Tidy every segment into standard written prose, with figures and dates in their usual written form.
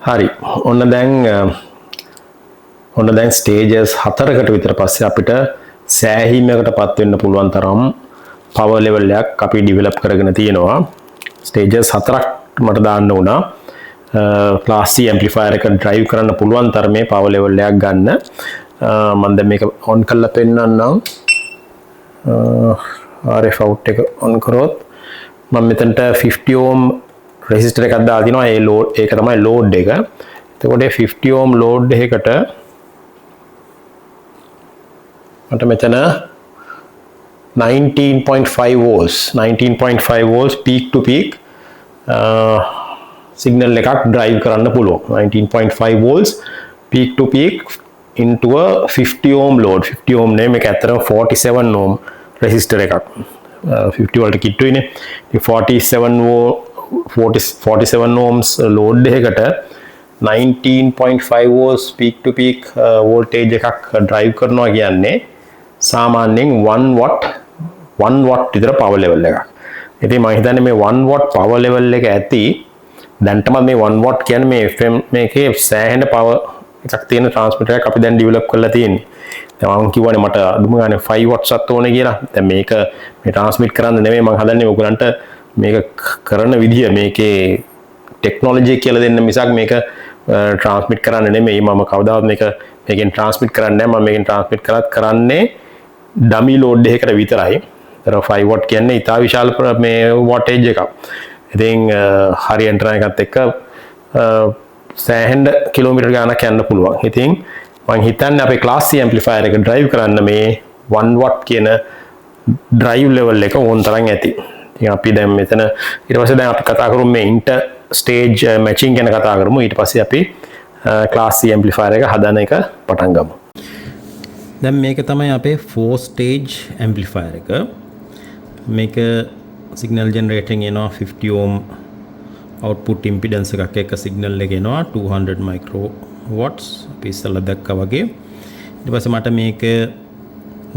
හරි. ඔන්න දැන් ස්ටේජස් 4කට විතර පස්සේ අපිට සෑහීමකටපත් වෙන්න පුළුවන් තරම් පවර් ලෙවල් එකක් අපි ඩිවෙලොප් කරගෙන තියෙනවා. ස්ටේජස් 4ක් මට දාන්න උනා. ක්ලාස් C ඇම්ප්ලිෆයර් එක ඩ්‍රයිව් කරන්න පුළුවන් තරමේ පවර් ලෙවල් එකක් ගන්න. මම දැන් මේක ඔන් කරලා පෙන්නන්නම්. RF out එක ඔන් කරොත් මම මෙතනට 50 ohm resistor එකක් දාලා තිනවා. ඒ load ඒක තමයි load එක. එතකොට 50 ohm load එකකට මට මෙතන 19.5 volts peak to peak signal එකක් drive කරන්න පුළුවන්. 19.5 volts peak to peak into a 50 ohm load. 50 ohm නේ මේක ඇත්තටම 47 ohm resistor එකක්. 50 වලට කිට්ටුයිනේ. 47 ohms load එකකට 19.5 volts peak to peak voltage එකක් drive කරනවා කියන්නේ සාමාන්‍යයෙන් 1 watt විතර power level එකක්. ඉතින් මම හිතන්නේ මේ 1 watt power level එක ඇති දැන්ටම මේ 1 watt කියන්නේ මේ FM මේකේ සෑහෙන power එකක් තියෙන transmitter එකක් අපි දැන් develop කරලා තියෙන්නේ. දැන් මම කියවනේ මට අදුම ගානේ 5 watts අත් ඕනේ කියලා. දැන් මේක මේ transmit කරන්න නෙමෙයි මම හදන්නේ ඔයගලන්ට මේක කරන විදිය මේකේ ටෙක්නොලොජි කියලා දෙන්න මිසක් මේක transmit කරන්න නෙමෙයි. මම කවදාවත් මේකෙන් transmit කරන්නේ නැහැ. මම මේකෙන් transmit කරන්නේ dummy load එකකට විතරයි. ඒතර 5 watt කියන්නේ ඉතා විශාල මේ wattage එකක්. ඉතින් හරි ඇන්ටනා එකත් එක්ක සෑහෙන කිලෝමීටර් ගානක් යන්න පුළුවන්. ඉතින් මම හිතන්නේ අපේ ක්ලාස් C ඇම්ප්ලිෆයර් එක drive කරන්න මේ 1 watt කියන drive level එක ඕන තරම් ඇති. ඉතින් අපි දැන් මෙතන ඊට පස්සේ දැන් අපි කතා කරමු මේ inter stage matching ගැන කතා කරමු. ඊට පස්සේ අපි ක්ලාස් C ඇම්ප්ලිෆයර් එක හදන එක පටන් ගමු. දැන් මේක තමයි අපේ 4 stage amplifier එක. මේක signal generating එනවා 50 ohm output impedance එකක් එක්ක signal එක එනවා 200 microwatts අපි ඉස්සෙල්ලා දැක්කා වගේ. ඊට පස්සේ මට මේක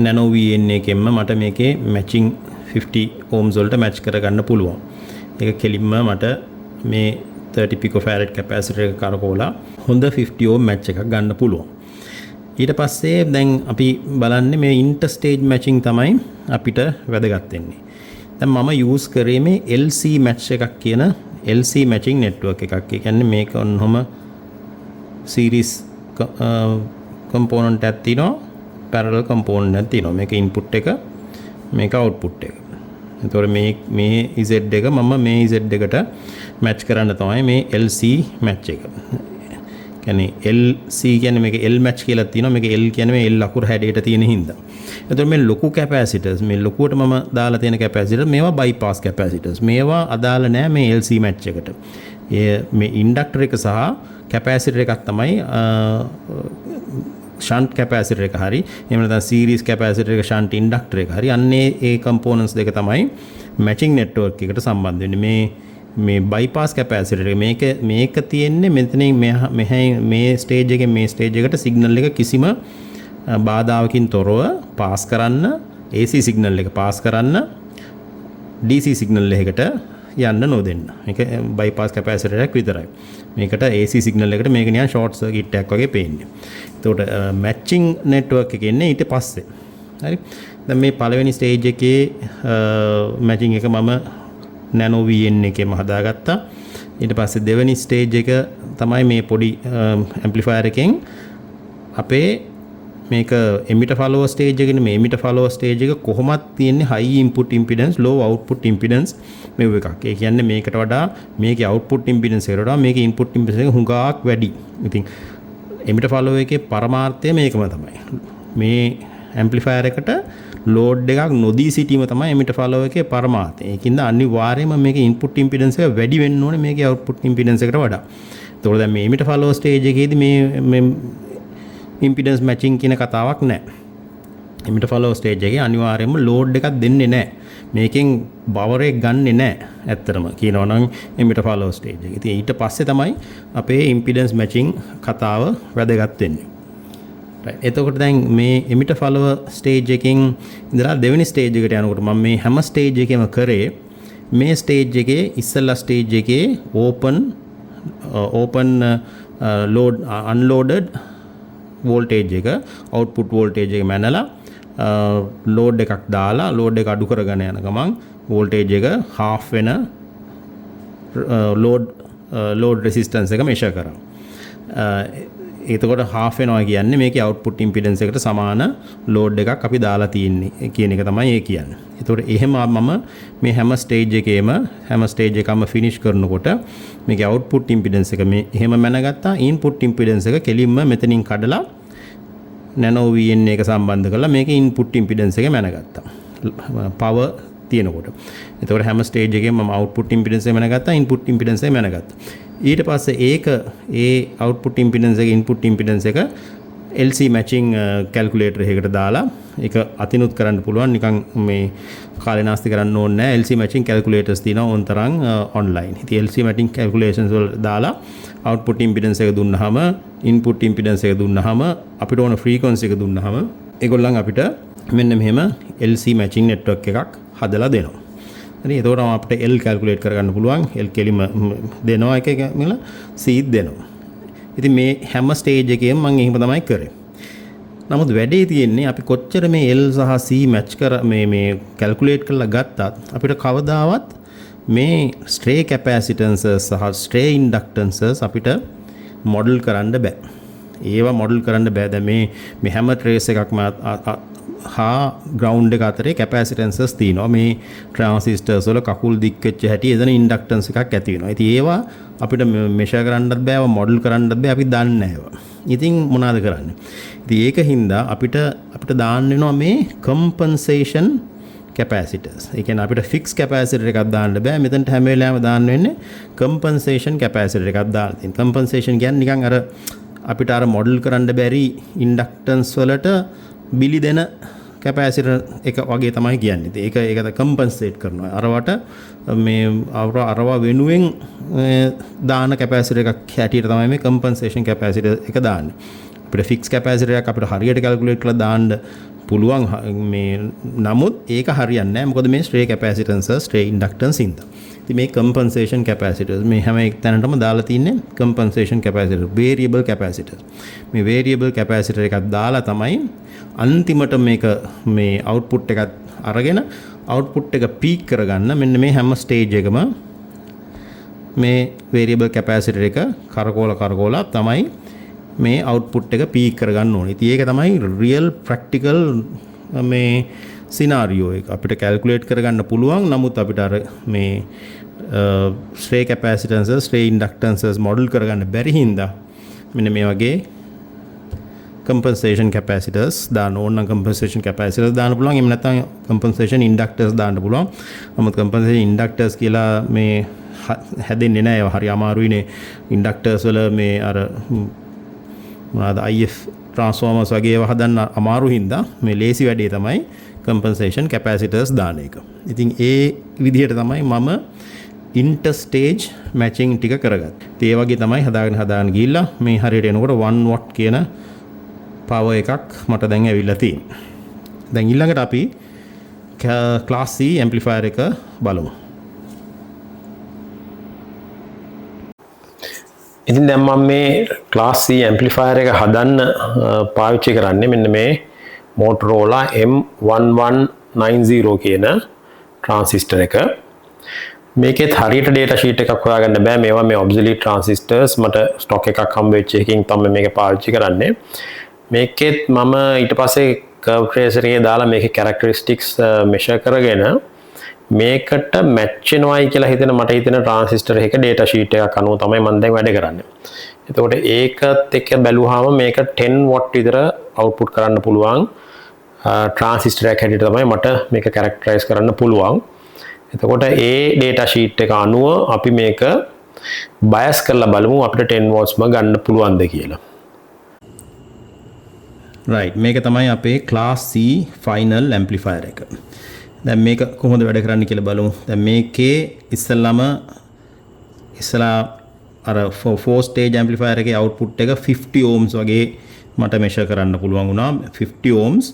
nano VN එකෙන්ම මට මේකේ matching 50 ohms වලට match කරගන්න පුළුවන්. ඒක කෙලින්ම මට මේ 30 picofarad capacitor එක කරකවලා හොඳ 50 ohm match එකක් ගන්න පුළුවන්. ඊට පස්සේ දැන් අපි බලන්නේ මේ inter stage matching තමයි අපිට වැදගත් වෙන්නේ. දැන් මම use කරේ මේ LC match එකක් කියන LC matching network එකක්. ඒ කියන්නේ මේක ඔන්නෝම series component එකක් තියෙනවා, parallel component එකක් තියෙනවා. මේක input එක, මේක output එක. එතකොට මේ Z එක මම මේ Z එකට match කරන්න තමයි මේ LC match එක. කියන්නේ LC කියන්නේ මේක L match කියලා තියෙනවා. මේක L කියන්නේ මේ L අකුර හැඩයට තියෙන හින්දා. එතකොට මේ ලොකු capacitors මේ ලොකුවට මම දාලා තියෙන capacitors මේවා bypass capacitors. මේවා අදාළ නැහැ මේ LC match එකට. මේ inductor එක සහ capacitor එකක් තමයි shunt capacitor එක හරි එහෙම නැත්නම් series capacitor එක shunt inductor එක හරි අන්නේ ඒ components දෙක තමයි matching network එකට සම්බන්ධ වෙන්නේ. මේ bypass capacitor එක මේක තියෙන්නේ මෙතනින් මේ stage එකෙන් මේ stage එකට signal එක කිසිම බාධාවකින් තොරව pass කරන්න AC signal එක pass කරන්න DC signal එකකට යන්න නොදෙන්න. මේක bypass capacitor එකක් විතරයි. මේකට AC signal එකට මේක නිකන් short circuit එකක් වගේ පේන්නේ. එතකොට matching network එක ඉන්නේ ඊට පස්සේ. හරි. දැන් මේ පළවෙනි stage එකේ matching එක මම nano VN එකේම හදාගත්තා. ඊට පස්සේ දෙවෙනි stage එක තමයි මේ පොඩි amplifier එකෙන් අපේ මේක emitter follower stage එකනේ. මේ emitter follower stage එක කොහොමද තියෙන්නේ high input impedance low output impedance මේ එකක්. ඒ කියන්නේ මේකට වඩා මේකේ output impedance එකට වඩා මේකේ input impedance එක හුඟක් වැඩි. ඉතින් emitter follower එකේ පරමාර්ථය මේකම තමයි. මේ amplifier එකට load එකක් නොදී සිටීම තමයි emitter follower එකේ පරමාර්ථය. ඒකින්ද අනිවාර්යයෙන්ම මේකේ input impedance එක වැඩි වෙන්න ඕනේ මේකේ output impedance එකට වඩා. ඒතකොට දැන් මේ emitter follower stage එකේදී මේ impedance matching කියන කතාවක් නැහැ. emitter follower stage එකේ අනිවාර්යයෙන්ම load එකක් දෙන්නේ නැහැ. මේකෙන් power එක ගන්නෙ නැහැ. ඇත්තටම කියනවා නම් emitter follower stage එක. ඉතින් ඊට පස්සේ තමයි අපේ impedance matching කතාව වැදගත් වෙන්නේ. right. එතකොට දැන් මේ emitter follower stage එකෙන් ඉඳලා දෙවෙනි stage එකට යනකොට මම මේ හැම stage එකෙම කරේ මේ stage එකේ ඉස්සෙල්ලා stage එකේ open open load unloaded voltage එක output voltage එක මැනලා load එකක් දාලා load එක අඩු කරගෙන යන ගමන් voltage එක half වෙන load resistance එක measure කරනවා. එතකොට half වෙනවා කියන්නේ මේකේ output impedance එකට සමාන load එකක් අපි දාලා තියෙන්නේ කියන එක තමයි ඒ කියන්නේ. එතකොට එහෙම මම මේ හැම stage එකම finish කරනකොට මේකේ output impedance එක මේ එහෙම මැනගත්තා. input impedance එක කෙලින්ම මෙතනින් කඩලා nano VN එක සම්බන්ධ කරලා මේකේ input impedance එක මැනගත්තා. power තියෙනකොට. එතකොට හැම stage එකෙම මම output impedance එක මැනගත්තා, input impedance එක මැනගත්තා. ඊට පස්සේ ඒ output impedance එක input impedance එක LC matching calculator එකකට දාලා ඒක අතිනුත් කරන්න පුළුවන්. නිකන් මේ කාලේ නාස්ති කරන්න ඕනේ නැහැ. LC matching calculators තියෙනවා ඕන තරම් online. ඉතින් LC matching calculations වල දාලා output impedance එක දුන්නාම input impedance එක දුන්නාම අපිට ඕන frequency එක දුන්නාම ඒගොල්ලන් අපිට මෙන්න මෙහෙම LC matching network එකක් හදලා දෙනවා. හරි එතකොට අපිට L calculate කරගන්න පුළුවන්. L කෙලිම දෙනවා එක මිල C දෙනවා. ඉතින් මේ හැම ස්ටේජ් එකේම මම එහෙම තමයි කරේ. නමුත් වැඩේ තියෙන්නේ අපි කොච්චර මේ L සහ C match කර මේ calculate කරලා ගත්තත් අපිට කවදාවත් මේ stray capacitances සහ stray inductances අපිට model කරන්න බෑ. ඒවා model කරන්න බෑ. දැන් මේ හැම trace එකක්ම හා ground එක අතරේ capacitances තියෙනවා. මේ transistors වල කකුල් දික් වෙච්ච හැටි එතන inductance එකක් ඇති වෙනවා. ඉතින් ඒවා අපිට measure කරන්නත් බෑ, model කරන්නත් බෑ. අපි දන්නේ නැහැ ඒවා. ඉතින් මොනවද කරන්නේ? ඉතින් ඒක හින්දා අපිට දාන්න වෙනවා මේ compensation capacitors. ඒ කියන්නේ අපිට fixed capacitor එකක් දාන්න බෑ. මෙතනට හැම වෙලාවෙම දාන්න වෙන්නේ compensation capacitor එකක් දාන්න තියෙනවා. compensation කියන්නේ නිකන් අර අපිට අර model කරන්න බැරි inductance වලට බිලි දෙන කැපැසිටර් එක වගේ තමයි කියන්නේ. ඉතින් ඒකද කම්පන්සේට් කරනවා. අරවට මේ අරවා වෙනුවෙන් දාන කැපැසිටර් එකක් හැටියට තමයි මේ කම්පන්සේෂන් කැපැසිටර් එක දාන්නේ. අපිට ෆික්ස් කැපැසිටර් එකක් අපිට හරියට කැල්කියුලේට් කරලා දාන්න පුළුවන් මේ නමුත් ඒක හරියන්නේ නැහැ. මොකද මේ ස්ට්‍රේ කැපැසිටන්ස් ස්ට්‍රේ ඉන්ඩක්ටන්ස් ඉඳලා. ඉතින් මේ කම්පන්සේෂන් කැපැසිටර්ස් මේ හැම එක තැනටම දාලා තින්නේ කම්පන්සේෂන් කැපැසිටර්, වේරියබල් කැපැසිටර්. මේ වේරියබල් කැපැසිටර් එකක් දාලා තමයි අන්තිමට මේ අවුට්පුට් එකත් අරගෙන අවුට්පුට් එක පීක් කරගන්න මෙන්න මේ හැම ස්ටේජ් එකම මේ වේරියබල් කැපැසිටර් එක කරකෝලා තමයි මේ අවුට්පුට් එක පීක් කරගන්න ඕනේ. ඉතින් ඒක තමයි රියල් ප්‍රැක්ටිකල් මේ සිනාරියෝ එක. අපිට කැල්කියුලේට් කරගන්න පුළුවන්. නමුත් අපිට අර මේ ස්ට්‍රේ කැපැසිටන්සස්, ස්ට්‍රේ ඉන්ඩක්ටන්සස් මොඩල් කරගන්න බැරි හින්දා මෙන්න මේ වගේ compensation capacitors දාන්න ඕන නම් compensation capacitors දාන්න පුළුවන්. එහෙම නැත්නම් compensation inductors දාන්න පුළුවන්. නමුත් compensation inductors කියලා මේ හැදෙන්නේ නැහැ. ඒවා හරි අමාරුයිනේ. inductors වල මේ අර මොනවාද IF transformers වගේ ඒවා හදන්න අමාරු හින්දා මේ ලේසි වැඩේ තමයි compensation capacitors දාන එක. ඉතින් ඒ විදිහට තමයි මම interstage matching ටික කරගත්තේ. ඒ වගේ තමයි හදාගෙන ගිහිල්ලා මේ හරියට එනකොට 1 watt කියන power එකක් මට දැන් ඇවිල්ලා තියෙනවා. දැන් ඊළඟට අපි class C amplifier එක බලමු. ඉතින් දැන් මම මේ class C amplifier එක හදන්න පාවිච්චි කරන්නේ මෙන්න මේ Motorola M1190 කියන transistor එක. මේකෙත් හරියට data sheet එකක් හොයාගන්න බෑ. මේවා මේ obsolete transistors. මට stock එකක් හම්බ වෙච්ච එකකින් තමයි මේක පාවිච්චි කරන්නේ. මේකෙත් මම ඊට පස්සේ curve tracer එකේ දාලා මේකේ characteristics measure කරගෙන මේකට match වෙනවයි කියලා මට හිතෙන transistor එකක data sheet එකක් අනුව තමයි මම දැන් වැඩ කරන්නේ. එතකොට ඒකත් එක්ක බැලුවාම මේක 10 watt විතර output කරන්න පුළුවන් transistor එකක් හැටියට තමයි මට මේක characterize කරන්න පුළුවන්. එතකොට ඒ data sheet එක අනුව අපි මේක bias කරලා බලමු අපිට 10 watts ම ගන්න පුළුවන්ද කියලා. right මේක තමයි අපේ class C final amplifier එක. දැන් මේක කොහොමද වැඩ කරන්නේ කියලා බලමු. දැන් මේකේ ඉස්සලා අර 4 stage amplifier එකේ output එක 50 ohms වගේ මට measure කරන්න පුළුවන් වුණා. 50 ohms.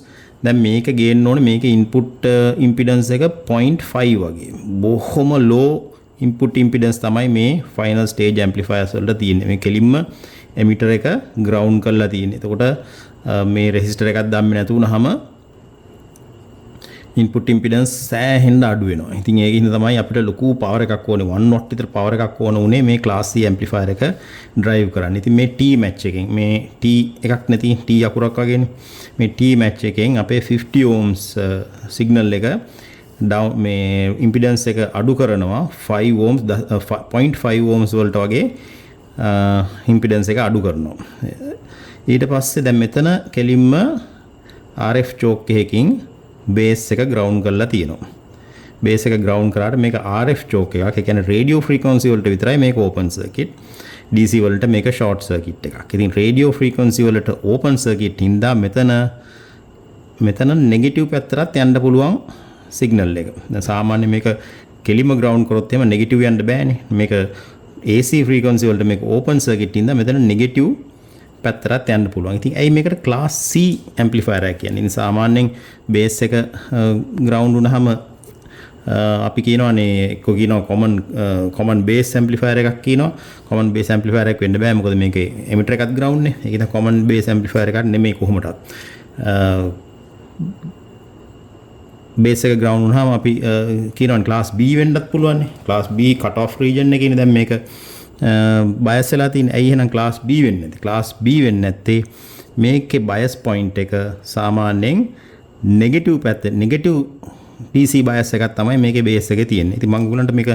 දැන් මේක ගේන්න ඕනේ මේකේ input impedance එක 0.5 වගේ. බොහොම low ඉන්පුට් ඉම්පිඩන්ස් තමයි මේ ෆයිනල් ස්ටේජ් ඇම්ප්ලිෆයර්ස් වලට තියෙන්නේ. මේ කෙලින්ම එමිටර් එක ග්‍රවුන්ඩ් කරලා තියෙන්නේ. එතකොට මේ රෙසිස්ටර් එකක් දැම්මේ නැතු වුනහම ඉන්පුට් ඉම්පිඩන්ස් සෑහෙන්න අඩු වෙනවා. ඉතින් ඒකින්ද තමයි අපිට ලොකු පවර් එකක් ඕනේ 1 watt විතර පවර් එකක් ඕන උනේ මේ ක්ලාස් C ඇම්ප්ලිෆයර් එක ඩ්‍රයිව් කරන්න. ඉතින් මේ T මැච් එකෙන් මේ T එකක් නැති T අකුරක් වගේනේ. මේ T මැච් එකෙන් අපේ 50 ohms සිග්නල් එක ඩවුන් මේ ඉම්පිඩන්ස් එක අඩු කරනවා 5 ohms 0.5 ohms වලට වගේ ඉම්පිඩන්ස් එක අඩු කරනවා. ඊට පස්සේ දැන් මෙතන කෙලින්ම RF චෝක් එකකින් බේස් එක ග්‍රවුන්ඩ් කරලා තියෙනවා. බේස් එක ග්‍රවුන්ඩ් කරාට මේක RF චෝක් එකක්. ඒ කියන්නේ රේඩියෝ ෆ්‍රීකවන්සි වලට විතරයි මේක ඕපන් සර්කිට්. DC වලට මේක ෂෝට් සර්කිට් එකක්. ඉතින් රේඩියෝ ෆ්‍රීකවන්සි වලට ඕපන් සර්කිට් හින්දා මෙතන නෙගටිව් පැත්තට යන්න පුළුවන් සිග්නල් එක. දැන් සාමාන්‍ය මේක කෙලිම ග්‍රවුන්ඩ් කරොත් එහෙම නෙගටිව් යන්න බෑනේ. මේක AC ෆ්‍රීකවන්සි වලට මේක ඕපන් සර්කිට් හින්දා මෙතන නෙගටිව් පැත්තට යන්න පුළුවන්. ඉතින් ඇයි මේකට ක්ලාස් C ඇම්ප්ලිෆයර් එකක් කියන්නේ? ඉතින් සාමාන්‍යයෙන් බේස් එක ග්‍රවුන්ඩ් වුණාම අපි කියනවානේ එක්ක කියනවා කොමන් බේස් ඇම්ප්ලිෆයර් එකක් කියනවා. කොමන් බේස් ඇම්ප්ලිෆයර් එකක් වෙන්න බෑ. මොකද මේකේ එමිටර් එකත් ග්‍රවුන්ඩ් නේ. ඒක තමයි කොමන් බේස් ඇම්ප්ලිෆයර් එකක් නෙමෙයි කොහොමදත්. බේස් එක ග්‍රවුන්ඩ් වුණාම අපි කියනවානේ ක්ලාස් B වෙන්නත් පුළුවන් නේ. Class B cut off region එකේ දැන් මේක බයස් වෙලා තියෙන. ඇයි එහෙනම් ක්ලාස් B වෙන්නේ නැත්තේ? ක්ලාස් B වෙන්නේ නැත්තේ මේකේ බයස් පොයින්ට් එක සාමාන්‍යයෙන් නෙගටිව් පැත්ත නෙගටිව් DC බයස් එකක් තමයි මේකේ බේස් එකේ තියෙන්නේ. ඉතින් මම ඔයගලන්ට මේක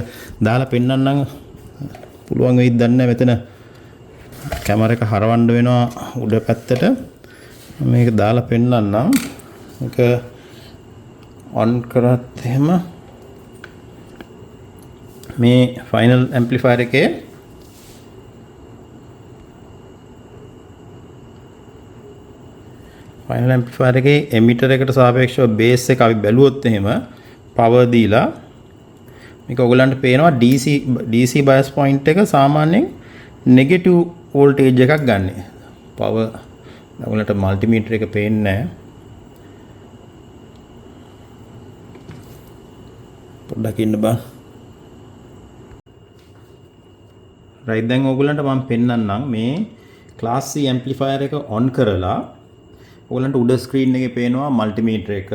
දාලා පෙන්නන්නම් පුළුවන් වෙයිද දන්නේ නැහැ. මෙතන කැමරා එක හරවන්න වෙනවා උඩ පැත්තට. මේක දාලා පෙන්නන්නම්. මේක ඔන් කරත් එහෙම මේ ෆයිනල් ඇම්ප්ලිෆයර් එකේ ෆයිනල් ඇම්ප්ලිෆයර් එකේ එමිටර් එකට සාපේක්ෂව බේස් එක අපි බැලුවොත් එහෙම පවර් දීලා මේක ඔයගලන්ට පේනවා DC බයස් පොයින්ට් එක සාමාන්‍යයෙන් නෙගටිව් වෝල්ටේජ් එකක් ගන්න. පවර් ඔයගලන්ට මල්ටිමීටර් එක පේන්නේ නැහැ. පොඩ්ඩක් ඉන්න බා. රයිට් දැන් ඔයගලන්ට මම පෙන්නන්නම් මේ ක්ලාස් C ඇම්ප්ලිෆයර් එක ඔන් කරලා ඔයගලන්ට උඩ ස්ක්‍රීන් එකේ පේනවා මල්ටිමීටර් එක.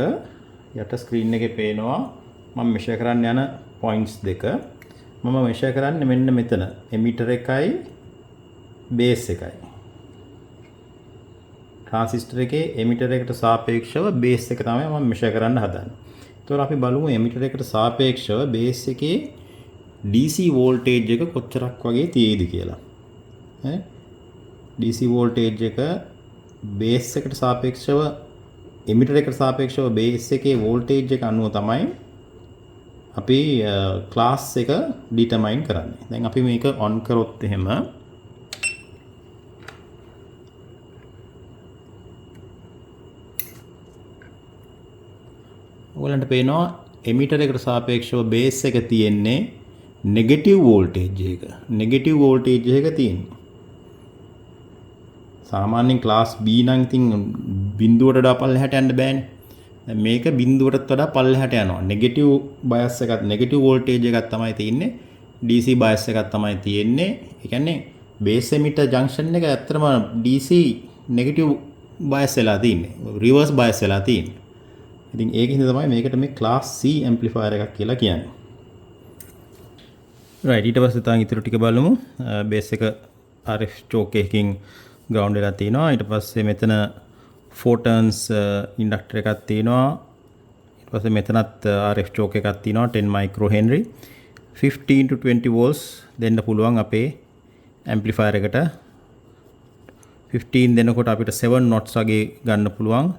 යට ස්ක්‍රීන් එකේ පේනවා මම මෙෂර් කරන්න යන පොයින්ට්ස් දෙක. මම මෙෂර් කරන්නේ මෙන්න මෙතන එමිටර් එකයි බේස් එකයි. ට්‍රාන්සිස්ටර් එකේ එමිටර් එකට සාපේක්ෂව බේස් එක තමයි මම මෙෂර් කරන්න හදන්නේ. ඒතකොට අපි බලමු එමිටර් එකට සාපේක්ෂව බේස් එකේ DC වෝල්ටේජ් එක කොච්චරක් වගේ තියෙයිද කියලා. DC වෝල්ටේජ් එක බේස් එකට සාපේක්ෂව එමිටර් එකට සාපේක්ෂව බේස් එකේ වෝල්ටේජ් එක අනුව තමයි අපි ක්ලාස් එක ඩිටර්මයින් කරන්නේ. දැන් අපි මේක ඔන් කරොත් එහෙම ඔයගලන්ට පේනවා එමිටර් එකට සාපේක්ෂව බේස් එක තියෙන්නේ නෙගටිව් වෝල්ටේජ් එක. නෙගටිව් වෝල්ටේජ් එක තියෙන්නේ. සාමාන්‍යයෙන් ක්ලාස් B නම් ඉතින් බිඳුවට වඩා පල්ලෙහාට යන්න බෑනේ. දැන් මේක බිඳුවටත් වඩා පල්ලෙහාට යනවා. නෙගටිව් බයස් එකක් නෙගටිව් වෝල්ටේජ් එකක් තමයි තියෙන්නේ. DC බයස් එකක් තමයි තියෙන්නේ. ඒ කියන්නේ බේස් එමිටර් ජංක්ෂන් එක ඇත්තටම DC නෙගටිව් බයස් වෙලා තියෙන්නේ. රිවර්ස් බයස් වෙලා තියෙන්නේ. ඉතින් ඒකින්ද තමයි මේකට මේ ක්ලාස් C ඇම්ප්ලිෆයර් එකක් කියලා කියන්නේ. රයිට් ඊට පස්සේ තාන් ඊටු ටික බලමු. බේස් එක RF චෝක් එකකින් ග්‍රවුන්ඩ් වෙලා තිනවා. ඊට පස්සේ මෙතන 4 turns ඉන්ඩක්ටර් එකක් තියෙනවා. ඊට පස්සේ මෙතනත් RF චෝක් එකක් තියෙනවා 10 micro henry 15 to 20 volts දෙන්න පුළුවන් අපේ ඇම්ප්ලිෆයර් එකට. 15 දෙනකොට අපිට 7 watts වගේ ගන්න පුළුවන්.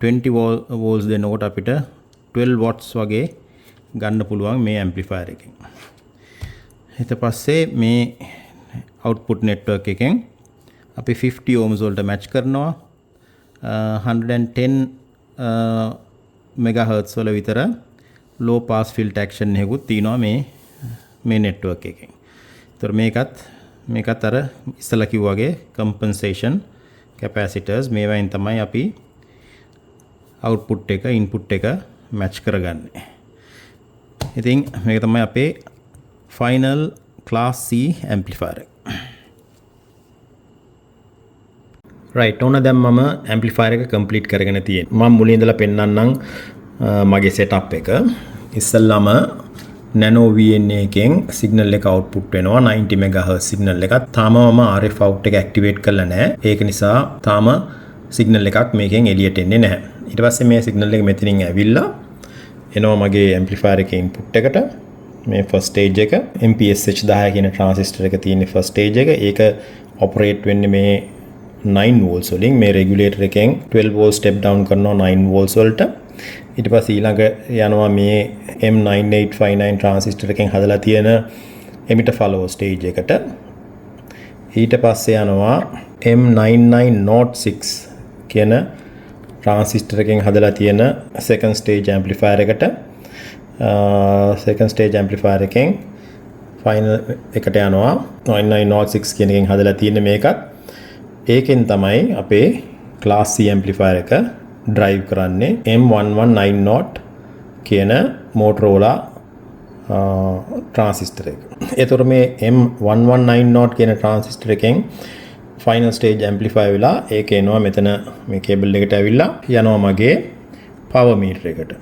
20 volts දෙනකොට අපිට 12 watts වගේ ගන්න පුළුවන් මේ ඇම්ප්ලිෆයර් එකෙන්. ඊට පස්සේ මේ output network එකෙන් අපි 50 ohms වලට match කරනවා. 110 megahertz වල විතර low pass filter action එකකුත් තියෙනවා මේ network එකෙන්. ඒතර මේකත් අර ඉස්සලා කිව්වා වගේ compensation capacitors මේවායින් තමයි අපි output එක input එක match කරගන්නේ. ඉතින් මේක තමයි අපේ ෆයිනල් ක්ලාස් C ඇම්ප්ලිෆයර් එක. රයිට්, ඕන දැන් මම ඇම්ප්ලිෆයර් එක කම්ප්ලීට් කරගෙන තියෙනවා. මම මුලින් ඉඳලා පෙන්නන්නම් මගේ සෙටප් එක. ඉස්සල්ලාම Nano VNA එකෙන් සිග්නල් එක අවුට්පුට් වෙනවා 90 MHz සිග්නල් එකක්. තාම මම RF out එක ඇක්ටිවේට් කරලා නැහැ. ඒක නිසා තාම සිග්නල් එකක් මේකෙන් එළියට එන්නේ නැහැ. ඊට පස්සේ මේ සිග්නල් එක මෙතනින් ඇවිල්ලා එනවා මගේ ඇම්ප්ලිෆයර් එකේ ඉන්පුට් එකට. මේ ෆස්ට් ස්ටේජ් එක MPSH 10 කියන ට්‍රාන්සිස්ටර් එක තියෙන ෆස්ට් ස්ටේජ් එක. ඒක ඔපරේට් වෙන්නේ මේ 9 volts වලින්. මේ රෙගුලේටර් එකෙන් 12 volts step down කරනවා 9 volts වලට. ඊට පස්සේ ඊළඟ යනවා මේ M9859 ට්‍රාන්සිස්ටර් එකෙන් හදලා තියෙන emitter follower stage එකට. ඊට පස්සේ යනවා M9906 කියන ට්‍රාන්සිස්ටර් එකෙන් හදලා තියෙන second stage amplifier එකට. second stage amplifier එකෙන් final එකට යනවා 9906 කියන එකෙන් හදලා තියෙන මේකත්. ඒකෙන් තමයි අපේ class C amplifier එක drive කරන්නේ M1190 කියන Motorola transistor එක. ඒතර මේ M1190 කියන transistor එකෙන් final stage amplifier වෙලා ඒක එනවා මෙතන මේ cable එකට ඇවිල්ලා යනවා මගේ power meter එකට.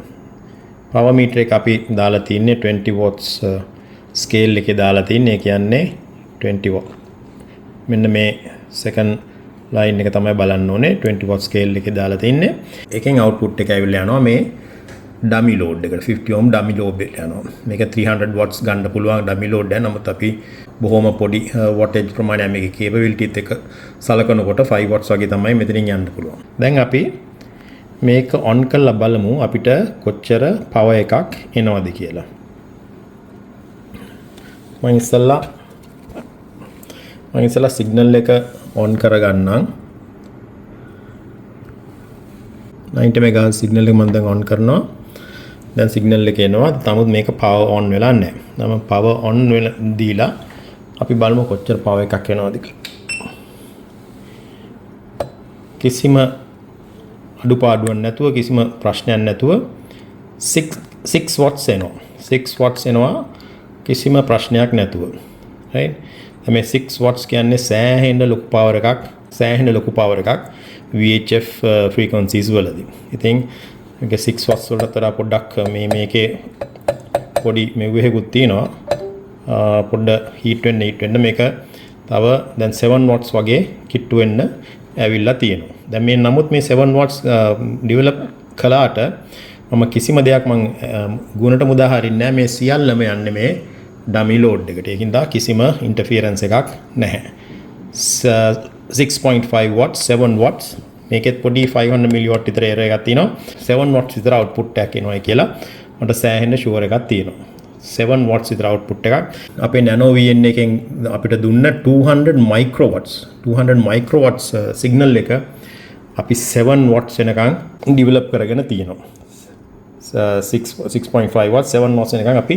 power meter එක අපි දාලා තින්නේ 20 watts scale එකේ දාලා තින්නේ. ඒ කියන්නේ 20 watt. මෙන්න මේ second line එක තමයි බලන්න ඕනේ 20 watt scale එකේ දාලා තින්නේ. එකෙන් output එක ඇවිල්ලා යනවා මේ dummy load එකට 50 ohm dummy load එකට යනවා. මේක 300 watts ගන්න පුළුවන් dummy load එක. නමුත් අපි බොහොම පොඩි wattage ප්‍රමාණයක් මේකේ capability එක සලකනකොට 5 watts වගේ තමයි මෙතනින් යන්න පුළුවන්. දැන් අපි මේක on කරලා බලමු අපිට කොච්චර power එකක් එනවද කියලා. මම ඉස්සලා signal එක on කරගන්නම්. 90 MHz signal එක මම දැන් on කරනවා. දැන් signal එක එනවා. නමුත් මේක power on වෙලා නැහැ. නම් power on වෙලා දීලා අපි බලමු කොච්චර power එකක් එනවද කියලා. කිසිම අඩුපාඩුවක් නැතුව කිසිම ප්‍රශ්නයක් නැතුව 6 watts එනවා. 6 watts එනවා කිසිම ප්‍රශ්නයක් නැතුව. right? මේ 6 watts කියන්නේ සෑහෙන ලොකු power එකක් VHF frequencies වලදී. ඉතින් මේක 6 watts වලට තර පොඩ්ඩක් මේකේ පොඩි මෙව්වෙකුත් තියෙනවා. පොඩ්ඩ heat වෙන්න මේක තව දැන් 7 watts වගේ කිට්ටු වෙන්න ඇවිල්ලා තියෙනවා. දැන් මේ නමුත් මේ 7 watts develop කළාට මම කිසිම දෙයක් මම ගුණට මුදා හරින්නේ නැහැ. මේ සියල්ලම යන්නේ මේ dummy load එකට. ඒකින්ද කිසිම interference එකක් නැහැ. 6.5 watts 7 watts මේකෙත් පොඩි 500 milliwatt විතර error එකක් තියෙනවා. 7 watts විතර output එකක් එනවා කියලා මට සෑහෙන sure එකක් තියෙනවා. 7 watts විතර output එකක් අපේ Nano VNA එකෙන් අපිට දුන්න 200 microwatts signal එක අපි 7 watts වෙනකන් develop කරගෙන තියෙනවා. 6.5 watts 7 watts වෙනකන් අපි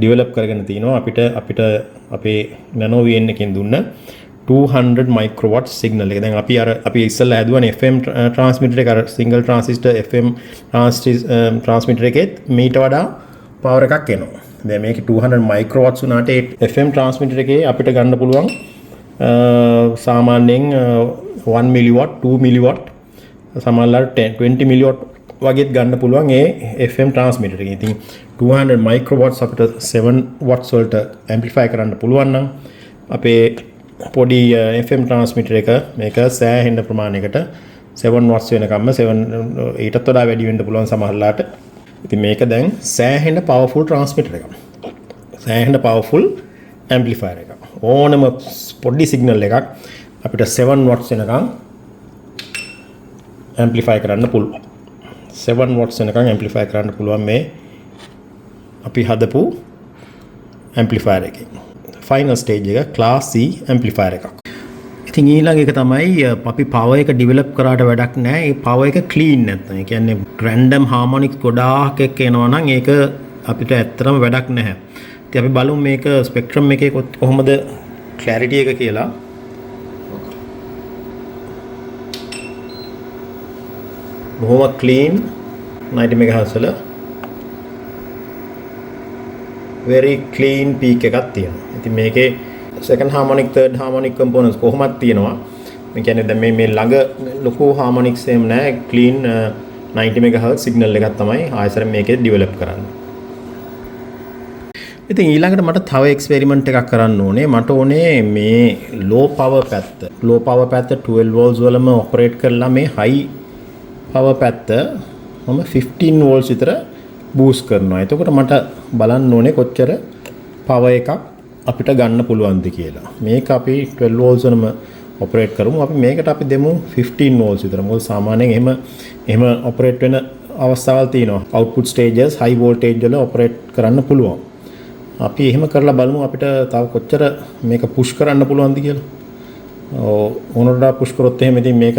develop කරගෙන තිනවා. අපිට අපේ Nano VNA එකෙන් දුන්න 200 microwatt signal එක. දැන් අපි ඉස්සෙල්ලා හැදුවනේ FM transmitter එක single transistor FM transmitter එකෙත් මීට වඩා power එකක් එනවා. දැන් මේක 200 microwatts උනාට FM transmitter එකේ අපිට ගන්න පුළුවන් සාමාන්‍යයෙන් 1 milliwatt 2 milliwatt සමහරවිට 20 milliwatt වගේත් ගන්න පුළුවන් ඒ FM transmitter එකේ. ඉතින් 200 microwatts අපිට 7 watts වලට amplify කරන්න පුළුවන් නම් අපේ පොඩි FM transmitter එක මේක සෑහෙන ප්‍රමාණයකට 7 watts වෙනකම්ම 7 ඊටත් වඩා වැඩි වෙන්න පුළුවන් සමහරලාට. ඉතින් මේක දැන් සෑහෙන powerful transmitter එකක්. සෑහෙන powerful amplifier එකක්. ඕනම පොඩි signal එකක් අපිට 7 watts වෙනකම් amplify කරන්න පුළුවන්. 7 watts වෙනකම් amplify කරන්න පුළුවන් මේ අපි හදපු amplifier එකකින්. final stage එක class C amplifier එකක්. ඉතින් ඊළඟ එක තමයි අපි power එක develop කරාට වැඩක් නැහැ. ඒ power එක clean නැත්නම්. ඒ කියන්නේ random harmonics ගොඩාක් එක්ක එනවා නම් ඒක අපිට ඇත්තටම වැඩක් නැහැ. ඉතින් අපි බලමු මේක spectrum එකේ කොහොමද clarity එක කියලා. බොහොම clean 90 MHz වල very clean peak එකක් තියෙනවා. ඉතින් මේකේ second harmonic third harmonic components කොහොමද තියෙනවා. මේ කියන්නේ දැන් මේ ළඟ ලොකු harmonics එහෙම නැහැ. clean 90 MHz signal එකක් තමයි ආයතන මේකේ develop කරන්නේ. ඉතින් ඊළඟට මට තව එක්ස්පෙරිමන්ට් එකක් කරන්න ඕනේ. මට ඕනේ මේ low power පැත්ත. low power පැත්ත 12 volts වලම ඔපරේට් කරලා මේ high power පැත්ත මම 15 volts විතර බූස්ට් කරනවා. එතකොට මට බලන්න ඕනේ කොච්චර power එකක් අපිට ගන්න පුළුවන්ද කියලා. මේක අපි 12 volts වලම ඔපරේට් කරමු. අපි මේකට අපි දෙමු 15 volts විතර. මොකද සාමාන්‍යයෙන් එහෙම ඔපරේට් වෙන අවස්ථාවල් තියෙනවා. output stages high voltage වල ඔපරේට් කරන්න පුළුවන්. අපි එහෙම කරලා බලමු අපිට තව කොච්චර මේක පුෂ් කරන්න පුළුවන්ද කියලා. ඕනෝඩා පුෂ් කරොත් එහෙම ඉතින් මේක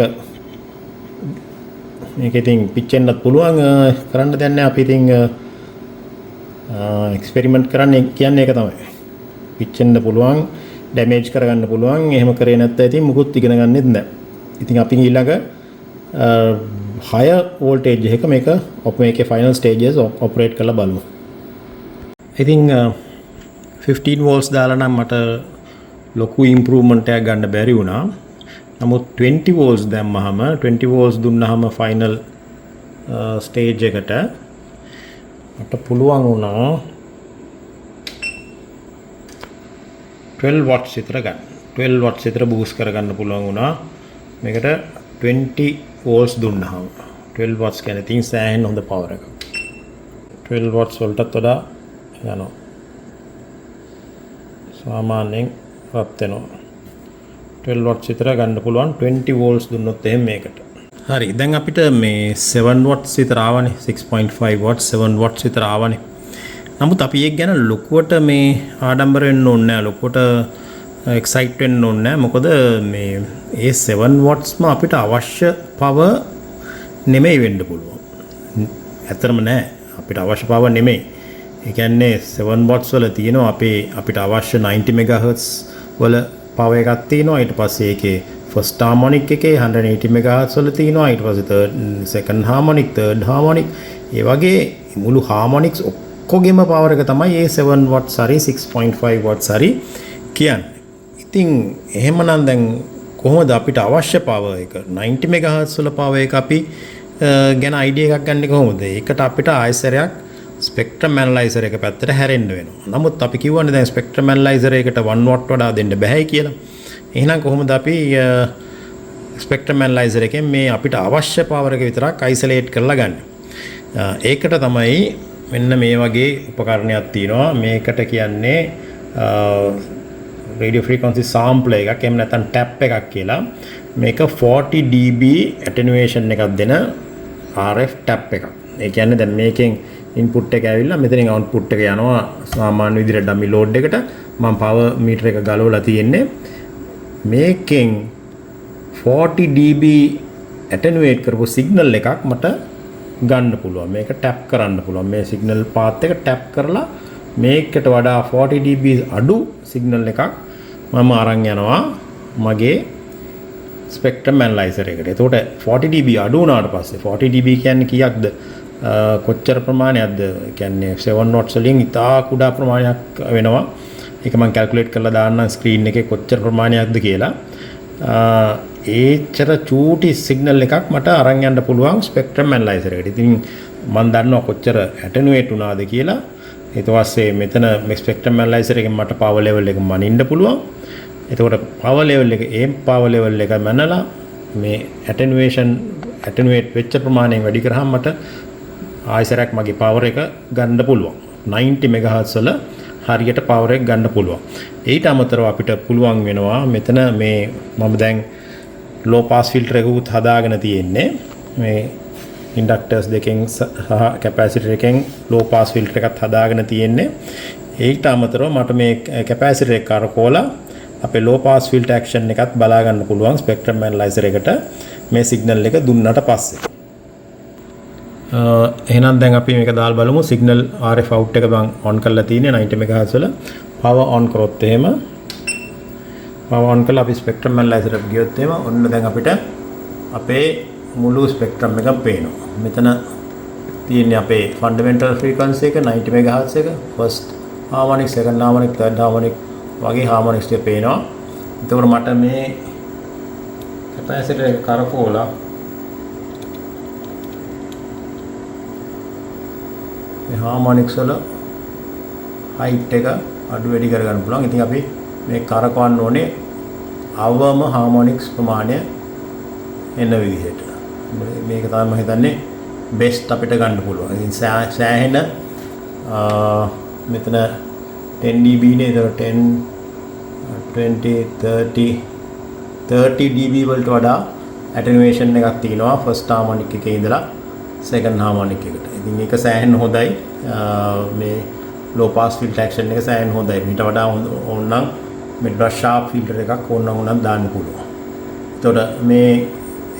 ඉතින් පිච්චෙන්නත් පුළුවන්. කරන්න දෙයක් නැහැ. අපි ඉතින් එක්ස්පෙරිමන්ට් කරන්නේ කියන්නේ ඒක තමයි. පිච්චෙන්න පුළුවන්, ඩැමේජ් කරගන්න පුළුවන්. එහෙම කරේ නැත්නම් ඉතින් මුකුත් ඉගෙන ගන්නෙත් නැහැ. ඉතින් අපි ඊළඟ higher voltage එක මේකේ final stages operate කරලා බලමු. ඉතින් 15 volts දාලා නම් මට ලොකු improvement එකක් ගන්න බැරි වුණා. නමුත් 20 volts දැම්මහම 20 volts දුන්නාම final stage එකට මට පුළුවන් වුණා 12 watts විතර ගන්න. 12 watts විතර boost කරගන්න පුළුවන් වුණා. මේකට 20 volts දුන්නාම 12 watts කියන්නේ තින් සෑහෙන හොඳ power එකක්. 12 watts වලටත් වඩා යනවා. සාමාන්‍යයෙන් රත් වෙනවා. 12 watts විතර ගන්න පුළුවන් 20 volts දුන්නොත් එහෙම මේකට. හරි. දැන් අපිට මේ 7 watts විතර ආවනේ. 6.5 watts 7 watts විතර ආවනේ. නමුත් අපි ඒක ගැන ලොකුවට මේ ආඩම්බර වෙන්න ඕනේ නැහැ. ලොකුවට එක්සයිට් වෙන්න ඕනේ නැහැ. මොකද මේ 7 watts ම අපිට අවශ්‍ය power නෙමෙයි වෙන්න පුළුවන්. ඇත්තටම නෑ. අපිට අවශ්‍ය power නෙමෙයි. ඒ කියන්නේ 7 watts වල තියෙනවා අපිට අවශ්‍ය 90 MHz වල power එකක් තියෙනවා. ඊට පස්සේ ඒකේ first harmonic එකේ 180 MHz වල තියෙනවා. ඊට පස්සේ second harmonic, third harmonic, ඒ වගේ මුළු harmonics ඔක්කොගෙම power එක තමයි මේ 7 watts හරි 6.5 watts හරි කියන්නේ. ඉතින් එහෙමනම් දැන් කොහොමද අපිට අවශ්‍ය power එක 90 MHz වල power එක අපි ගැන idea එකක් ගන්න කොහොමද? ඒකට අපිට ආයසරයක් ස්පෙක්ට්‍රම් ඇනලයිසර් එක පැත්තට හැරෙන්න වෙනවා. නමුත් අපි කියවනේ දැන් ස්පෙක්ට්‍රම් ඇනලයිසර් එකට 1 watt වඩා දෙන්න බෑයි කියලා. එහෙනම් කොහොමද අපි ස්පෙක්ට්‍රම් ඇනලයිසර් එකෙන් මේ අපිට අවශ්‍ය power එක විතරක් isolate කරලා ගන්න. ඒකට තමයි මෙන්න මේ වගේ උපකරණයක් තියෙනවා. මේකට කියන්නේ radio frequency sampler එකක් එහෙම නැත්නම් tap එකක් කියලා. මේක 40 dB attenuation එකක් දෙන RF tap එකක්. ඒ කියන්නේ දැන් මේකෙන් input එක ඇවිල්ලා මෙතනින් output එක යනවා සාමාන්‍ය විදිහට dummy load එකට. මම power meter එක ගලවලා තියෙන්නේ. මේකෙන් 40 dB attenuate කරපු signal එකක් මට ගන්න පුළුවන්. මේක tap කරන්න පුළුවන්. මේ signal path එක tap කරලා මේකට වඩා 40 dB අඩු signal එකක් මම අරන් යනවා මගේ spectrum analyzer එකට. එතකොට 40 dB අඩු වුණාට පස්සේ 40 dB කියන්නේ කීයක්ද? කොච්චර ප්‍රමාණයක්ද? කියන්නේ 7 watts වලින් ඉතා කුඩා ප්‍රමාණයක් වෙනවා. ඒක මම කැල්කියුලේට් කරලා දාන්නම් ස්ක්‍රීන් එකේ කොච්චර ප්‍රමාණයක්ද කියලා. ඒචර චූටි සිග්නල් එකක් මට අරන් යන්න පුළුවන් ස්පෙක්ට්‍රම් ඇනලයිසර් එකට. ඉතින් මම දන්නවා කොච්චර ඇටෙනුවේට් වුණාද කියලා. ඊට පස්සේ මෙතන මේ ස්පෙක්ට්‍රම් ඇනලයිසර් එකෙන් මට පවර් ලෙවල් එක මනින්න පුළුවන්. එතකොට පවර් ලෙවල් එක පවර් ලෙවල් එක මනලා මේ ඇටෙනුවේට් වෙච්ච ප්‍රමාණයෙන් වැඩි කරාම මට ආයසරයක් මගේ පවර් එක ගන්න පුළුවන්. 90 MHz වල හරියට පවර් එක ගන්න පුළුවන්. ඊට අමතරව අපිට පුළුවන් වෙනවා මෙතන මේ මම දැන් low pass filter එකකුත් හදාගෙන තියෙන්නේ. මේ inductors දෙකෙන් සහ capacitor එකෙන් low pass filter එකත් හදාගෙන තියෙන්නේ. ඊට අමතරව මට මේ capacitor එක කරකෝලා අපේ low pass filter action එකත් බලා ගන්න පුළුවන් spectrum analyzer එකට මේ signal එක දුන්නට පස්සේ. එහෙනම් දැන් අපි මේක දාලා බලමු. signal RF out එක මම on කරලා තියෙන්නේ 90 MHz වල. power on කරොත් එහෙම power on කරලා අපි spectrum analyzer එකට ගියොත් එහෙම ඔන්න දැන් අපිට අපේ මුළු spectrum එකම පේනවා. මෙතන තියෙන්නේ අපේ fundamental frequency එක 90 MHz එක, first harmonic second harmonic third harmonic වගේ harmonics ටික පේනවා. එතකොට මට මේ capacitor එක කරකවලා මේ harmonics වල height එක අඩු වැඩි කරගන්න පුළුවන්. ඉතින් අපි මේ කරකවන්න ඕනේ අවම harmonics ප්‍රමාණය එන විදිහට. මේක තමයි මම හිතන්නේ best අපිට ගන්න පුළුවන්. ඉතින් සෑහෙන මෙතන 10 dB නේ. ඒක 10 20 30 dB වලට වඩා attenuation එකක් තියෙනවා first harmonic එකේ ඉඳලා second harmonic එකට. ඉතින් ඒක සෑහෙන හොඳයි. මේ low pass filter action එක සෑහෙන හොඳයි. මීට වඩා ඕනනම් mid pass sharp filter එකක් ඕනනම් දාන්න පුළුවන්.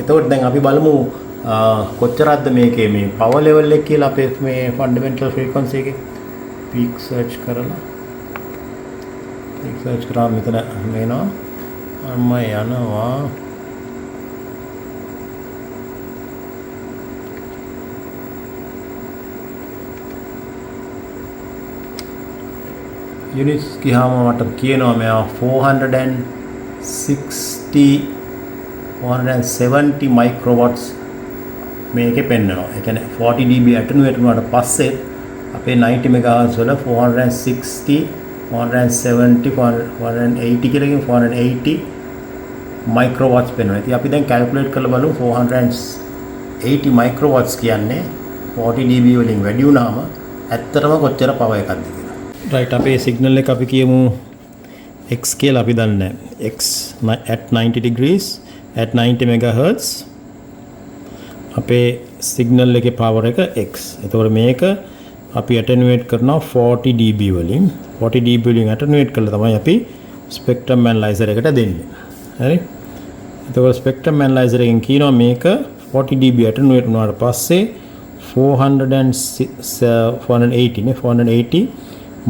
එතකොට දැන් අපි බලමු කොච්චරක්ද මේකේ මේ power level එක කියලා අපේ මේ fundamental frequency එකේ peak search කරා මෙතන මේනවා අම්ම යනවා units ගියාම මට කියනවා මෙයා 470 microwatts මේකේ පෙන්නනවා. ඒ කියන්නේ 40 dB attenuate වුණාට පස්සේ අපේ 90 MHz වල 460 470 480 කියලා 480 microwatts පෙන්වනවා. ඉතින් අපි දැන් calculate කරලා බලමු 480 microwatts කියන්නේ 40 dB වලින් වැඩි වුණාම ඇත්තටම කොච්චර power එකක්ද කියලා. right අපේ signal එක අපි කියමු x කියලා අපි දන්නේ x at 90 degrees at 90 MHz අපේ signal එකේ power එක x. එතකොට මේක අපි attenuate කරනවා 40 dB වලින්. 40 dB වලින් attenuate කළා තමයි අපි spectrum analyzer එකට දෙන්නේ. හරි? එතකොට spectrum analyzer එකෙන් කියනවා මේක 40 dB attenuate වුණාට පස්සේ 480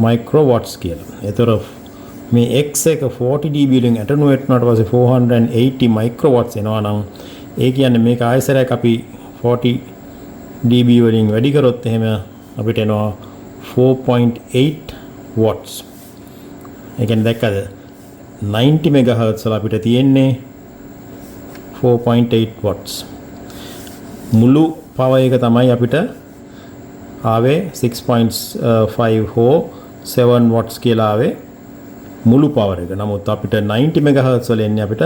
microwatts කියලා. එතකොට මේ x එක 40 dB වලින් attenuate වුණාට පස්සේ 480 microwatts එනවා නම් ඒ කියන්නේ මේක ආයසරයක් අපි 40 dB වලින් වැඩි කරොත් එහෙම අපිට එනවා 4.8 watts. ඒ කියන්නේ දැක්කද 90 MHz වල අපිට තියෙන්නේ 4.8 watts. මුළු power එක තමයි අපිට ආවේ 6.547 watts කියලා ආවේ මුළු power එක. නමුත් අපිට 90 MHz වල එන්නේ අපිට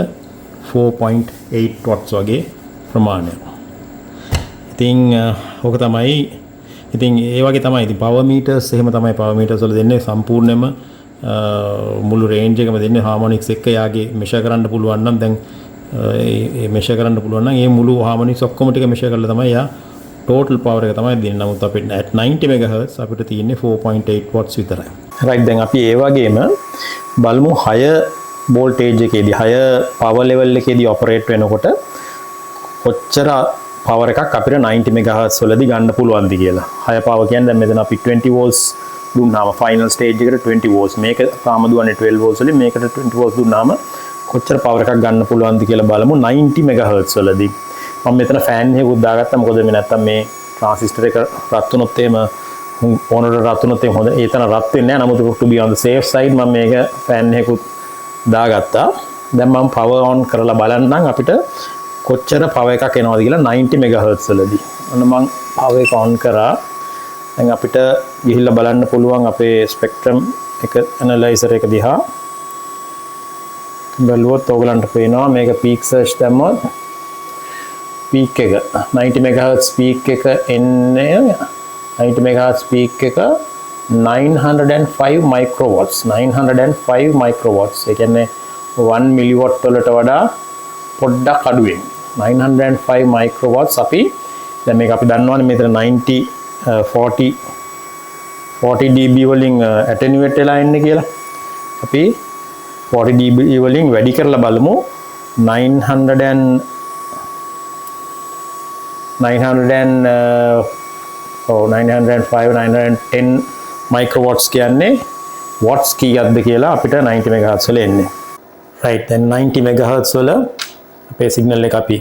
4.8 watts වගේ ප්‍රමාණයක්. ඉතින් ඕක තමයි. ඉතින් ඒ වගේ තමයි. ඉතින් power meters එහෙම තමයි power meters වල දෙන්නේ සම්පූර්ණයෙන්ම මුළු range එකම දෙන්නේ harmonics එක යාගේ measure කරන්න පුළුවන් නම් දැන් ඒ measure කරන්න පුළුවන් නම් ඒ මුළු harmonics ඔක්කොම ටික measure කරලා තමයි යා total power එක තමයි දෙන්නේ. නමුත් අපිට at 90 MHz අපිට තියෙන්නේ 4.8 watts විතරයි. right දැන් අපි ඒ වගේම බලමු higher voltage එකේදී higher power level එකේදී operate වෙනකොට කොච්චර power එකක් අපිට 90 MHz වලදී ගන්න පුළුවන්ද කියලා. higher power කියන්නේ දැන් මෙතන අපි 20 volts දුන්නාම final stage එකට 20 volts මේක තාම දුවන්නේ 12 volts වලින් මේකට 20 volts දුන්නාම කොච්චර power එකක් ගන්න පුළුවන්ද කියලා බලමු 90 MHz වලදී. මම මෙතන fan එකකුත් දාගත්තා. මොකද මේ නැත්තම් මේ transistor එක රත් වුණොත් එහෙම ඕනට රත් වුණොත් එහෙම හොඳ ඒතන රත් වෙන්නේ නැහැ. නමුත් to be on the safe side මම මේක fan එකකුත් දාගත්තා. දැන් මම power on කරලා බලන්නම් අපිට කොච්චර power එකක් එනවද කියලා 90 MHz වලදී. ඔන්න මම power එක on කරා. දැන් අපිට ගිහිල්ලා බලන්න පුළුවන් අපේ spectrum එක analyzer එක දිහා. බලුවොත් ඔයගලන්ට පේනවා මේක peak search දැම්මොත් peak එක 90 MHz peak එක එන්නේ 90 MHz peak එක 905 microwatts 905 microwatts. ඒ කියන්නේ 1 milliwatt වලට වඩා පොඩ්ඩක් අඩුවෙන් 905 microwatts අපි දැන් මේක අපි දන්නවනේ මෙතන 40 dB වලින් attenuate වෙලා ඉන්නේ කියලා. අපි 40 dB වලින් වැඩි කරලා බලමු 905 910 microwatts කියන්නේ watts කීයක්ද කියලා අපිට 90 MHz වල එන්නේ. right then 90 MHz වල අපේ signal එක අපි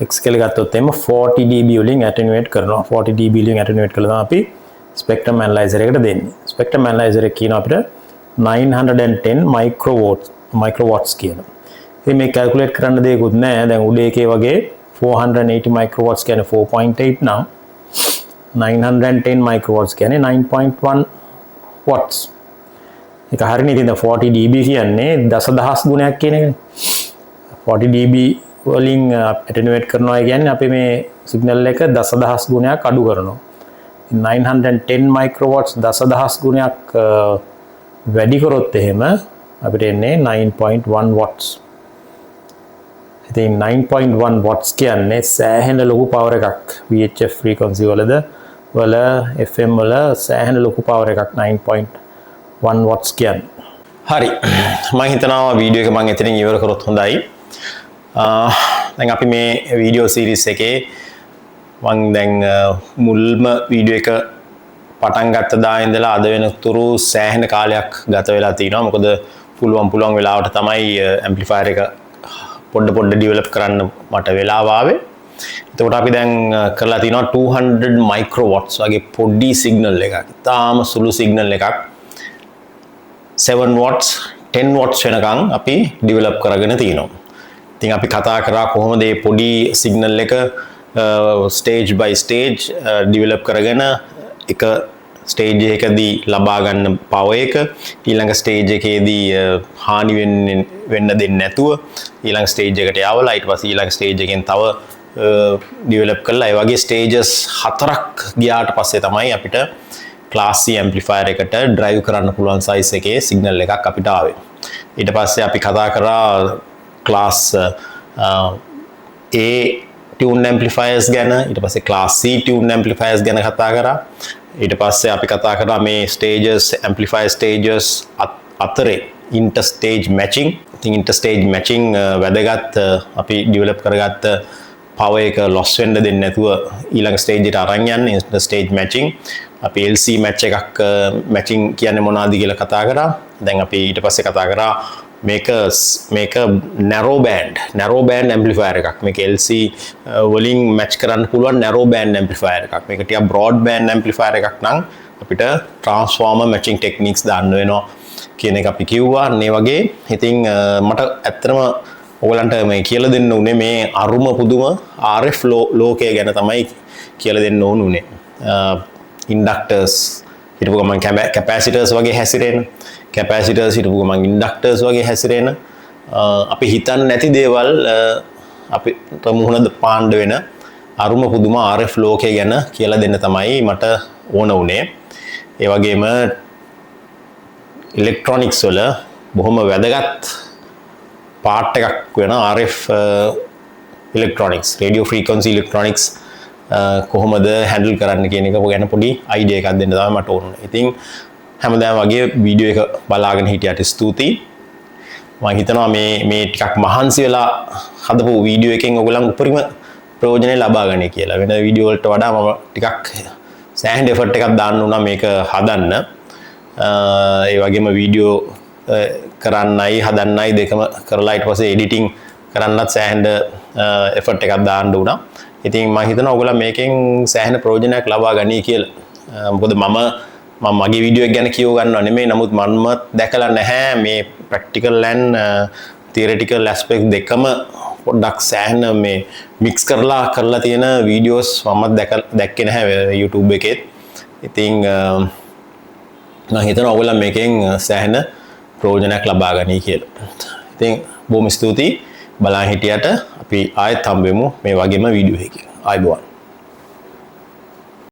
x කියලා ගත්තොත් එimhe 40 dB වලින් attenuate කරනවා. 40 dB වලින් attenuate කළා අපි ස්පෙක්ට්‍රම් ඇනලයිසර් එකට දෙන්නේ. ස්පෙක්ට්‍රම් ඇනලයිසර් එක කියන අපිට 910 microwatts කියනවා. ඉතින් මේ කැල්කියුලේට් කරන්න දෙයක්වත් නැහැ. දැන් උඩ එකේ වගේ 480 microwatts කියන්නේ 4.8 නම් 910 microwatts කියන්නේ 9.1 watts. ඒක හරියනේ. ඉතින් 40 dB කියන්නේ දසදහස් ගුණයක් කියන එකනේ. 40 dB වලින් ඇටෙනුවේට් කරනවා කියන්නේ අපි මේ සිග්නල් එක දසදහස් ගුණයක් අඩු කරනවා. 910 microwatts දසදහස් ගුණයක් වැඩි කරොත් එහෙම අපිට එන්නේ 9.1 watts. ඉතින් 9.1 watts කියන්නේ සෑහෙන ලොකු පවර් එකක්. VHF frequency වල FM වල සෑහෙන ලොකු පවර් එකක් 9.1 watts කියන්නේ. හරි. මම හිතනවා වීඩියෝ එක මම එතනින් ඉවර කරොත් හොඳයි. දැන් අපි මේ වීඩියෝ සීරීස් එකේ මම දැන් මුල්ම වීඩියෝ එක පටන් ගත්ත දා ඉඳලා අද වෙනතුරු සෑහෙන කාලයක් ගත වෙලා තිනවා. මොකද පුළුවන් වෙලාවට තමයි ඇම්ප්ලිෆයර් එක පොඩ ඩිවෙලොප් කරන්න මට වෙලාව ආවේ. එතකොට අපි දැන් කරලා තිනවා 200 microwatts වගේ පොඩි සිග්නල් එකක්. තාම සුළු සිග්නල් එකක් 7 watts 10 watts වෙනකන් අපි ඩිවෙලොප් කරගෙන තිනවා. ඉතින් අපි කතා කරා කොහොමද මේ පොඩි සිග්නල් එක ස්ටේජ් බයි ස්ටේජ් ඩිවෙලොප් කරගෙන එක ස්ටේජ් එකකදී ලබා ගන්න පවර් එක ඊළඟ ස්ටේජ් එකේදී හානි වෙන්න දෙන්නේ නැතුව ඊළඟ ස්ටේජ් එකට යවලා ඊට පස්සේ ඊළඟ ස්ටේජ් එකෙන් තව ඩිවෙලොප් කරලා ඒ වගේ ස්ටේජස් 4ක් ගියාට පස්සේ තමයි අපිට ක්ලාස් C ඇම්ප්ලිෆයර් එකට ඩ්‍රයිව් කරන්න පුළුවන් සයිස් එකේ සිග්නල් එකක් අපිට ආවේ. ඊට පස්සේ අපි කතා කරා ක්ලාස් A tune amplifiers ගැන, ඊට පස්සේ ක්ලාස් C tune amplifiers ගැන කතා කරා. ඊට පස්සේ අපි කතා කරා මේ stages amplifier stages අතරේ interstage matching. ඉතින් interstage matching වැදගත් අපි develop කරගත්ත power එක loss වෙන්න දෙන්නේ නැතුව ඊළඟ stage එකට අරන් යන්නේ interstage matching. අපි LC match එකක් matching කියන්නේ මොනවද කියලා කතා කරා. දැන් අපි ඊට පස්සේ කතා කරා මේක narrow band amplifier එකක්. මේක LC වලින් match කරන්න පුළුවන් narrow band amplifier එකක්. මේක ටිකක් broad band amplifier එකක් නම් අපිට transformer matching techniques දාන්න වෙනවා කියන එක අපි කිව්වා. මේ වගේ ඉතින් මට ඇත්තටම ඔයගලන්ට මේ කියලා දෙන්න උනේ මේ අරුම පුදුම RF ලෝකය ගැන තමයි කියලා දෙන්න ඕනුනේ. ඉන්ඩක්ටර්ස් හිටපු ගමන් කැපැසිටර්ස් වගේ හැසිරෙන, කැපැසිටර්ස් හිටපු ගමන් ඉන්ඩක්ටර්ස් වගේ හැසිරෙන අපි හිතන්නේ නැති දේවල් අපිට මුහුණ පාණ්ඩ වෙන අරුම පුදුම RF ලෝකය ගැන කියලා දෙන්න තමයි මට ඕන උනේ. ඒ වගේම ඉලෙක්ට්‍රොනික්ස් වල බොහොම වැදගත් පාර්ට් එකක් වෙන RF electronics, radio frequency electronics කොහොමද හැන්ඩල් කරන්න කියන එක ගැන පොඩි අයිඩියා එකක් දෙන්න තමයි මට ඕන. ඉතින් හැමදාම වගේ වීඩියෝ එක බලාගෙන හිටියට ස්තුතියි. මම හිතනවා මේ ටිකක් මහන්සි වෙලා හදපු වීඩියෝ එකෙන් ඔයගොල්ලන් උපරිම ප්‍රයෝජනෙ ලබා ගන්න කියලා. වෙන වීඩියෝ වලට වඩා මම ටිකක් සෑහෙන එෆර්ට් එකක් දාන්න උනා මේක හදන්න. ඒ වගේම වීඩියෝ කරන්නයි හදන්නයි දෙකම කරලා ඊට පස්සේ එඩිටිං කරන්නත් සෑහෙන එෆර්ට් එකක් දාන්න උනා. ඉතින් මම හිතනවා ඔයගොල්ලෝ මේකෙන් සෑහෙන ප්‍රයෝජනයක් ලබා ගනී කියලා. මොකද මම මගේ වීඩියෝ එක ගැන කියව ගන්නව නෙමෙයි, නමුත් මම දැකලා නැහැ මේ ප්‍රැක්ටිකල් and තියරිටිකල් ඇස්පෙක්ට් දෙකම පොඩ්ඩක් සෑහෙන මේ මික්ස් කරලා තියෙන වීඩියෝස් මම දැක්කේ නැහැ YouTube එකේ. ඉතින් මම හිතනවා ඔයගොල්ලෝ මේකෙන් සෑහෙන ප්‍රයෝජනයක් ලබා ගනී කියලා. ඉතින් බොහොම ස්තුතියි බලන් හිටියට. අපි ආයෙත් හම්බෙමු මේ වගේම වීඩියෝ එකකින්. ආයුබෝවන්.